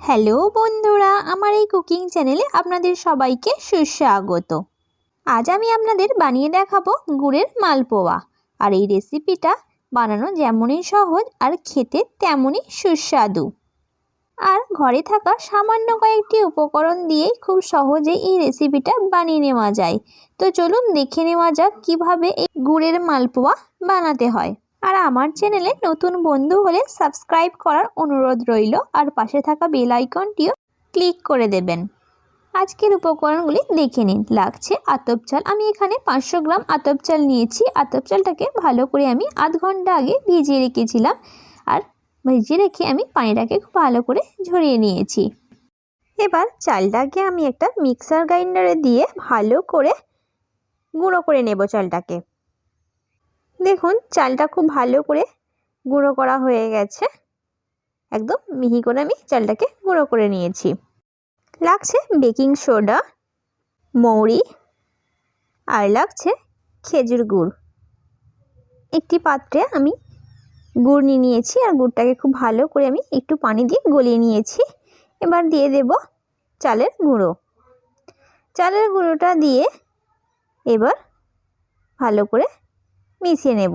Hello বন্ধুরা, আমার এই কুকিং চ্যানেলে আপনাদের সবাইকে সুস্বাগত। আজ আমি আপনাদের বানিয়ে দেখাবো গুড়ের মালপোয়া। আর এই রেসিপিটা বানানো যেমনই সহজ আর খেতে তেমনই সুস্বাদু। আর ঘরে থাকা সামান্য কয়েকটি উপকরণ দিয়েই খুব সহজে এই রেসিপিটা বানিয়ে নেওয়া যায়। তো চলুন দেখে নেওয়া যাক কিভাবে এই গুড়ের মালপোয়া বানাতে হয়। আর আমার চ্যানেলে নতুন বন্ধু হলে সাবস্ক্রাইব করার অনুরোধ রইল, আর পাশে থাকা বেল আইকনটিও ক্লিক করে দেবেন। আজকের উপকরণগুলি দেখে নিন। লাগছে আতপ চাল। আমি এখানে 500 গ্রাম আতপ চাল নিয়েছি। আতপ চালটাকে ভালো করে আমি আধ ঘন্টা আগে ভিজিয়ে রেখেছিলাম, আর ভিজিয়ে রেখে আমি পানিটাকে খুব ভালো করে ঝরিয়ে নিয়েছি। এবার চালটাকে আমি একটা মিক্সার গ্রাইন্ডারে দিয়ে ভালো করে গুঁড়ো করে নেব চালটাকে। দেখুন চালটা খুব ভালো করে গুঁড়ো করা হয়ে গেছে। একদম মিহি করে আমি চালটাকে গুঁড়ো করে নিয়েছি। লাগছে বেকিং সোডা, মৌরি, আর লাগছে খেজুর গুড়। একটি পাত্রে আমি গুড় নিয়ে নিয়েছি, আর গুড়টাকে খুব ভালো করে আমি একটু পানি দিয়ে গলিয়ে নিয়েছি। এবার দিয়ে দেব চালের গুঁড়ো। চালের গুঁড়োটা দিয়ে এবার ভালো করে মিশিয়ে নেব।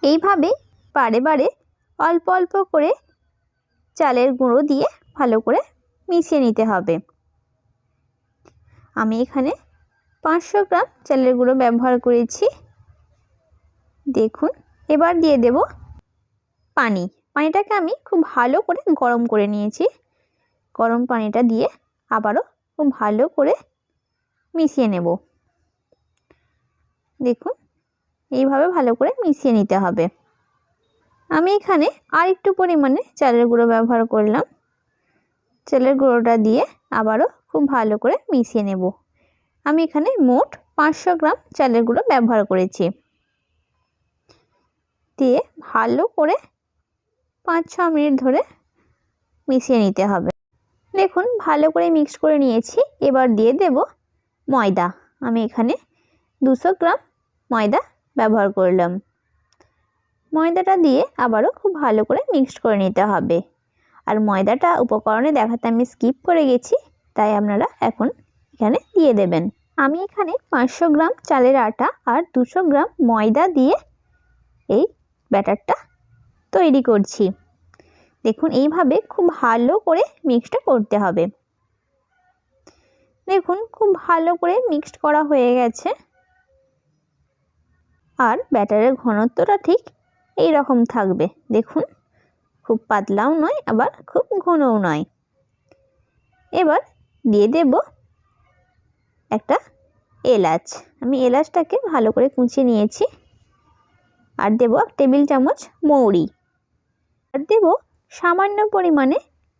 এইভাবে বারে বারে অল্প অল্প করে চালের গুঁড়ো দিয়ে ভালো করে মিশিয়ে নিতে হবে। আমি এখানে 500 গ্রাম চালের গুঁড়ো ব্যবহার করেছি। দেখুন এবার দিয়ে দেব পানি। পানিটাকে আমি খুব ভালো করে গরম করে নিয়েছি। গরম পানিটা দিয়ে আবারও খুব ভালো করে মিশিয়ে নেব। দেখুন এইভাবে ভালো করে মিশিয়ে নিতে হবে। আমি এখানে আর একটু পরিমাণে চালের গুঁড়ো ব্যবহার করলাম। চালের গুঁড়োটা দিয়ে আবারও খুব ভালো করে মিশিয়ে নেব। আমি এখানে মোট 500 গ্রাম চালের গুঁড়ো ব্যবহার করেছি। দিয়ে ভালো করে 5-6 মিনিট ধরে মিশিয়ে নিতে হবে। দেখুন ভালো করে মিক্স করে নিয়েছি। এবার দিয়ে দেব ময়দা। আমি এখানে 200 গ্রাম ময়দা ব্যবহার করলাম। ময়দাটা দিয়ে আবারও খুব ভালো করে মিক্সড করে নিতে হবে। আর ময়দাটা উপকরণে দেখাতে আমি স্কিপ করে গেছি, তাই আপনারা এখন এখানে দিয়ে দেবেন। আমি এখানে 500 গ্রাম চালের আটা আর 200 গ্রাম ময়দা দিয়ে এই ব্যাটারটা তৈরি করছি। দেখুন এইভাবে খুব ভালো করে মিক্সটা করতে হবে। দেখুন খুব ভালো করে মিক্সড করা হয়ে গেছে। আর ব্যাটারের ঘনত্বটা ঠিক এই রকম থাকবে। দেখুন খুব পাতলাও নয় আবার খুব ঘনও নয়। এবার দিয়ে দেব একটা এলাচ। আমি এলাচটাকে ভালো করে কুচিয়ে নিয়েছি। আর দেব 1 টেবিল চামচ মৌরি। আর দেব সামান্য পরিমাণে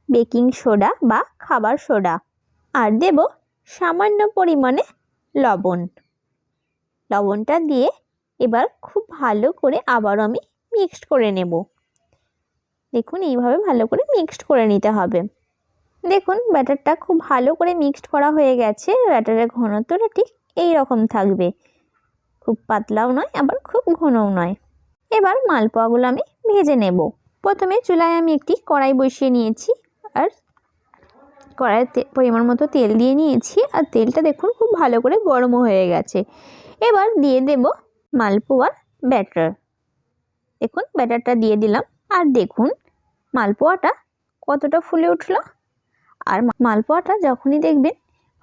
বেকিং সোডা বা খাবার সোডা। আর দেব সামান্য পরিমাণে লবণ। লবণটা দিয়ে এবার খুব ভালো করে আবারও আমি মিক্সড করে নেব। দেখুন এইভাবে ভালো করে মিক্সড করে নিতে হবে। দেখুন ব্যাটারটা খুব ভালো করে মিক্সড করা হয়ে গেছে। ব্যাটারের ঘনত্বটা ঠিক এই রকম থাকবে। খুব পাতলাও নয় আবার খুব ঘনও নয়। এবার মালপোয়াগুলো আমি ভেজে নেব। প্রথমে চুলায় আমি একটি কড়াই বসিয়ে নিয়েছি, আর কড়াইতে পরিমাণ মতো তেল দিয়ে নিয়েছি। আর তেলটা দেখুন খুব ভালো করে গরমও হয়ে গেছে। এবার দিয়ে দেব মালপোয়ার ব্যাটার। দেখুন ব্যাটারটা দিয়ে দিলাম। আর দেখুন মালপোয়াটা কতটা ফুলে উঠলো। আর মালপোয়াটা যখনই দেখবেন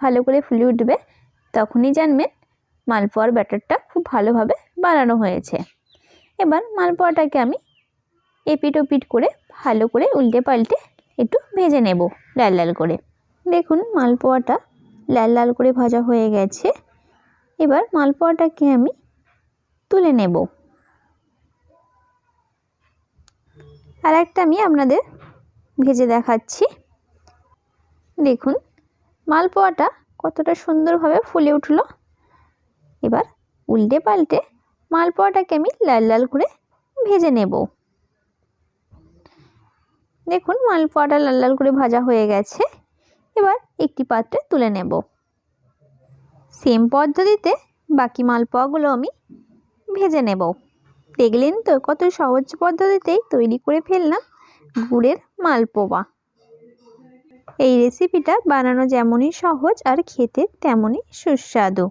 ভালো করে ফুলে উঠবে, তখনই জানবেন মালপোয়ার ব্যাটারটা খুব ভালোভাবে বানানো হয়েছে। এবার মালপোয়াটাকে আমি এপিট ওপিট করে ভালো করে উল্টে পাল্টে একটু ভেজে নেব লাল লাল করে। দেখুন মালপোয়াটা লাল লাল করে ভাজা হয়ে গেছে। এবার মালপোয়াটাকে আমি তুলে নেব। আর একটা আমি আপনাদের ভেজে দেখাচ্ছি। দেখুন মালপোয়াটা কতটা সুন্দরভাবে ফুলে উঠলো। এবার উল্টে পাল্টে মালপোয়াটাকে আমি লাল লাল করে ভেজে নেব। দেখুন মালপোয়াটা লাল লাল করে ভাজা হয়ে গেছে। এবার একটি পাত্রে তুলে নেব। সেম পদ্ধতিতে বাকি মালপোয়াগুলো আমি ভেজে নেব। দেখলেন তো কত সহজ পদ্ধতিতেই তৈরি করে ফেললাম গুড়ের মালপোয়া। এই রেসিপিটা বানানো যেমনই সহজ আর খেতে তেমনই সুস্বাদু।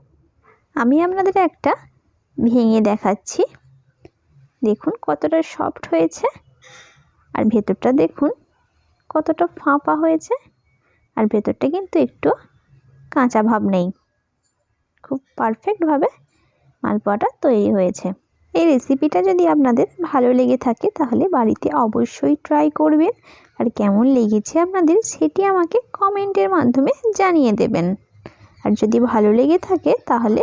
আমি আপনাদের একটা ভেঙে দেখাচ্ছি। দেখুন কতটা সফট হয়েছে, আর ভেতরটা দেখুন কতটা ফাঁপা হয়েছে, আর ভেতরটা কিন্তু একটু কাঁচা ভাব নেই। খুব পারফেক্টভাবে মালপোয়াটা তৈরি হয়েছে। এই রেসিপিটা যদি আপনাদের ভালো লেগে থাকে তাহলে বাড়িতে অবশ্যই ট্রাই করবেন, আর কেমন লেগেছে আপনাদের সেটি আমাকে কমেন্টের মাধ্যমে জানিয়ে দেবেন। আর যদি ভালো লেগে থাকে তাহলে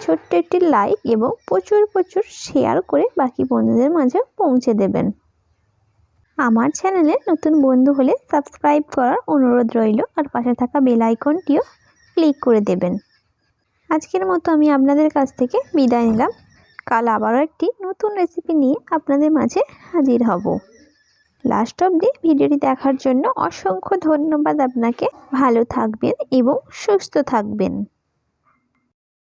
ছোট্ট একটি লাইক এবং প্রচুর প্রচুর শেয়ার করে বাকি বন্ধুদের মাঝে পৌঁছে দেবেন। আমার চ্যানেলে নতুন বন্ধু হলে সাবস্ক্রাইব করার অনুরোধ রইল, আর পাশে থাকা বেল আইকনটিও ক্লিক করে দেবেন। আজকের মতো আমি আপনাদের কাছ থেকে বিদায় নিলাম। কাল আবারও একটি নতুন রেসিপি নিয়ে আপনাদের মাঝে হাজির হব। লাস্ট অবধি ভিডিওটি দেখার জন্য অসংখ্য ধন্যবাদ আপনাকে। ভালো থাকবেন এবং সুস্থ থাকবেন।